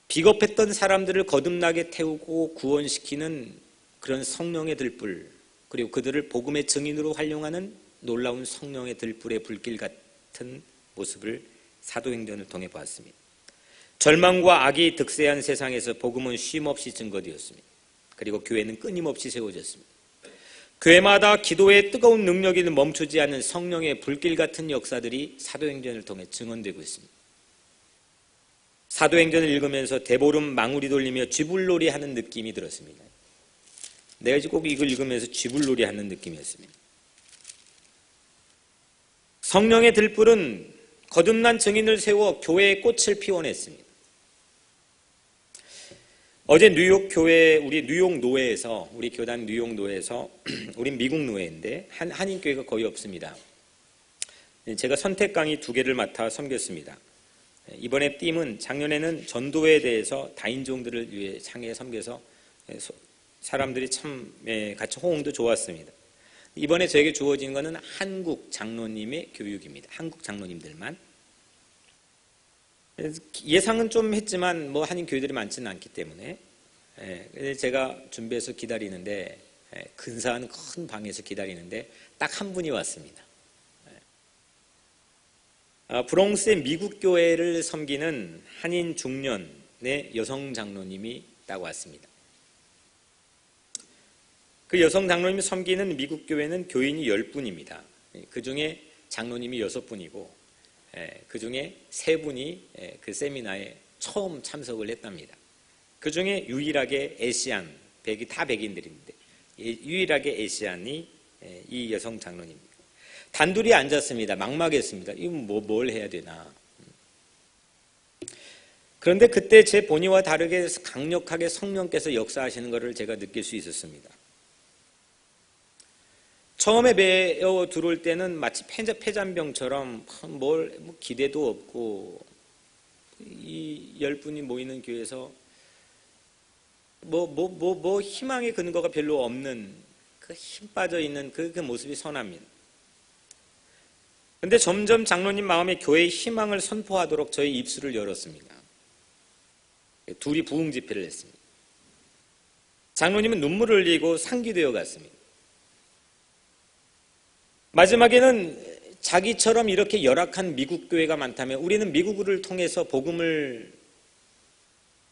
Speaker 1: 비겁했던 사람들을 거듭나게 태우고 구원시키는 그런 성령의 들불, 그리고 그들을 복음의 증인으로 활용하는 놀라운 성령의 들불의 불길 같은 모습을 사도행전을 통해 보았습니다. 절망과 악이 득세한 세상에서 복음은 쉼없이 증거되었습니다. 그리고 교회는 끊임없이 세워졌습니다. 교회마다 기도의 뜨거운 능력이 멈추지 않는 성령의 불길 같은 역사들이 사도행전을 통해 증언되고 있습니다. 사도행전을 읽으면서 대보름 망우리 돌리며 쥐불놀이 하는 느낌이 들었습니다. 내가 꼭 이걸 읽으면서 쥐불놀이 하는 느낌이었습니다. 성령의 들불은 거듭난 증인을 세워 교회의 꽃을 피워냈습니다. 어제 뉴욕 교회, 우리 뉴욕 노회에서, 우리 교단 뉴욕 노회에서, 우린 미국 노회인데 한인 교회가 거의 없습니다. 제가 선택 강의 2개를 맡아 섬겼습니다. 이번에 띠은 작년에는 전도회에 대해서 다인종들을 위해 창에 섬겨서 사람들이 참 같이 호응도 좋았습니다. 이번에 저에게 주어진 것은 한국 장로님의 교육입니다. 한국 장로님들만. 예상은 좀 했지만 뭐 한인 교회들이 많지는 않기 때문에 제가 준비해서 기다리는데 근사한 큰 방에서 기다리는데 딱 한 분이 왔습니다. 브롱스의 미국 교회를 섬기는 한인 중년의 여성 장로님이 딱 왔습니다. 그 여성 장로님이 섬기는 미국 교회는 교인이 10분입니다. 그 중에 장로님이 6분이고 그 중에 3분이 그 세미나에 처음 참석을 했답니다. 그 중에 유일하게 에시안, 다 백인들인데 유일하게 에시안이 이 여성 장로님입니다. 단둘이 앉았습니다. 막막했습니다. 이거 뭘 해야 되나. 그런데 그때 제 본의와 다르게 강력하게 성령께서 역사하시는 것을 제가 느낄 수 있었습니다. 처음에 배워 들어올 때는 마치 폐잔병처럼 뭐 기대도 없고 이 10분이 모이는 교회에서 뭐 희망의 근거가 별로 없는 그 힘 빠져 있는 그 모습이 선합니다. 그런데 점점 장로님 마음에 교회의 희망을 선포하도록 저희 입술을 열었습니다. 둘이 부흥 집회를 했습니다. 장로님은 눈물을 흘리고 상기되어 갔습니다. 마지막에는 자기처럼 이렇게 열악한 미국 교회가 많다면 우리는 미국을 통해서 복음을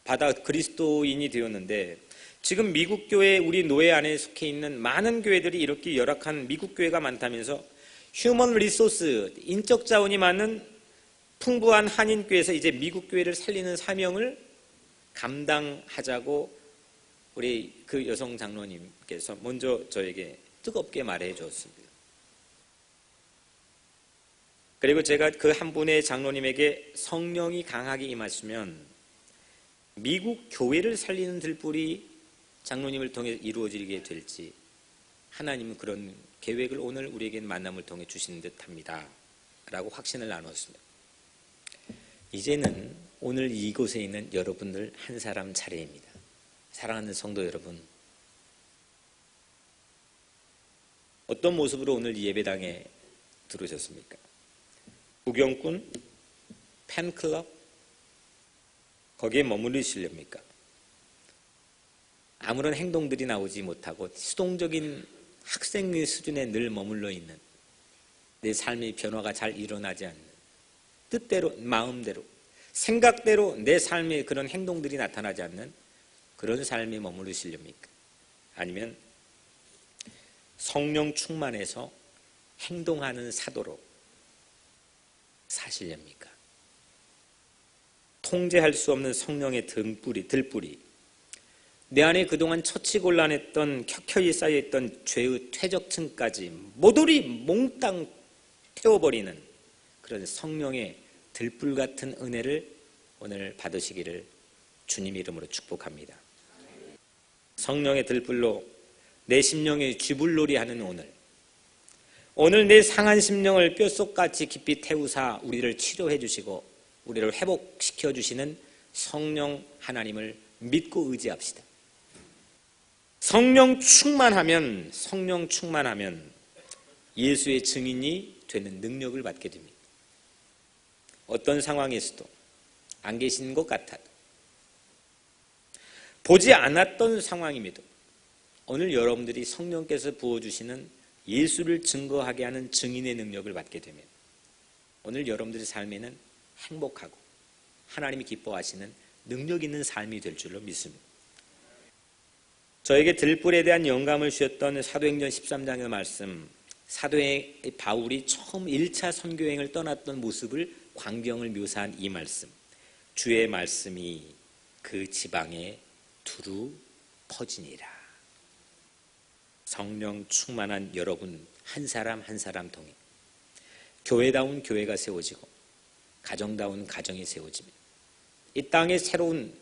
Speaker 1: 받아 그리스도인이 되었는데 지금 미국 교회 우리 노예 안에 속해 있는 많은 교회들이 이렇게 열악한 미국 교회가 많다면서 휴먼 리소스, 인적 자원이 많은 풍부한 한인 교회에서 이제 미국 교회를 살리는 사명을 감당하자고 우리 그 여성 장로님께서 먼저 저에게 뜨겁게 말해 주었습니다. 그리고 제가 그 한 분의 장로님에게 성령이 강하게 임하시면 미국 교회를 살리는 들불이 장로님을 통해 이루어지게 될지 하나님은 그런 계획을 오늘 우리에게 만남을 통해 주시는 듯합니다. 라고 확신을 나눴습니다. 이제는 오늘 이곳에 있는 여러분들 한 사람 차례입니다. 사랑하는 성도 여러분, 어떤 모습으로 오늘 이 예배당에 들어오셨습니까? 구경꾼? 팬클럽? 거기에 머무르시렵니까? 아무런 행동들이 나오지 못하고 수동적인 학생의 수준에 늘 머물러 있는 내 삶의 변화가 잘 일어나지 않는 뜻대로, 마음대로, 생각대로 내 삶의 그런 행동들이 나타나지 않는 그런 삶에 머무르시렵니까? 아니면 성령 충만해서 행동하는 사도로 사시렵니까? 통제할 수 없는 성령의 들불이 내 안에 그동안 처치곤란했던 켜켜이 쌓여있던 죄의 퇴적층까지 모조리 몽땅 태워버리는 그런 성령의 들불 같은 은혜를 오늘 받으시기를 주님 이름으로 축복합니다. 성령의 들불로 내 심령의 쥐불놀이하는 오늘 내 상한 심령을 뼛속같이 깊이 태우사 우리를 치료해 주시고 우리를 회복시켜 주시는 성령 하나님을 믿고 의지합시다. 성령 충만하면 예수의 증인이 되는 능력을 받게 됩니다. 어떤 상황에서도 안 계신 것 같아도 보지 않았던 상황임에도 오늘 여러분들이 성령께서 부어주시는 예수를 증거하게 하는 증인의 능력을 받게 되면 오늘 여러분들의 삶에는 행복하고 하나님이 기뻐하시는 능력 있는 삶이 될 줄로 믿습니다. 저에게 들불에 대한 영감을 주셨던 사도행전 13장의 말씀, 사도 바울이 처음 1차 선교행을 떠났던 모습을 광경을 묘사한 이 말씀, 주의 말씀이 그 지방에 두루 퍼지니라. 성령 충만한 여러분 한 사람 한 사람 통해 교회다운 교회가 세워지고 가정다운 가정이 세워집니다. 이 땅에 새로운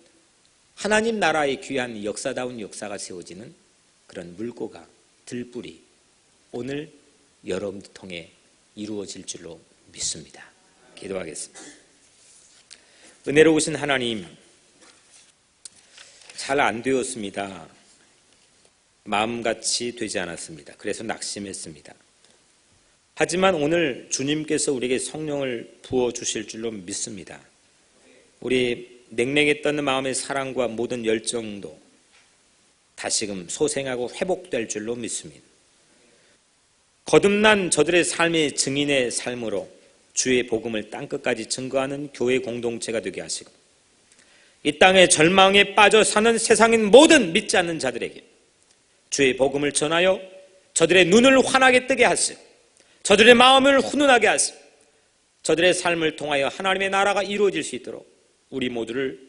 Speaker 1: 하나님 나라의 귀한 역사다운 역사가 세워지는 그런 물고가 들불이 오늘 여러분들 통해 이루어질 줄로 믿습니다. 기도하겠습니다. 은혜로우신 하나님, 잘 안 되었습니다. 마음같이 되지 않았습니다. 그래서 낙심했습니다. 하지만 오늘 주님께서 우리에게 성령을 부어주실 줄로 믿습니다. 우리 냉랭했던 마음의 사랑과 모든 열정도 다시금 소생하고 회복될 줄로 믿습니다. 거듭난 저들의 삶의 증인의 삶으로 주의 복음을 땅끝까지 증거하는 교회 공동체가 되게 하시고 이 땅의 절망에 빠져 사는 세상인 모든 믿지 않는 자들에게 주의 복음을 전하여 저들의 눈을 환하게 뜨게 하시고 저들의 마음을 훈훈하게 하시고 저들의 삶을 통하여 하나님의 나라가 이루어질 수 있도록 우리 모두를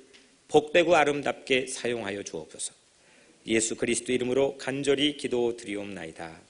Speaker 1: 복되고 아름답게 사용하여 주옵소서. 예수 그리스도 이름으로 간절히 기도드리옵나이다.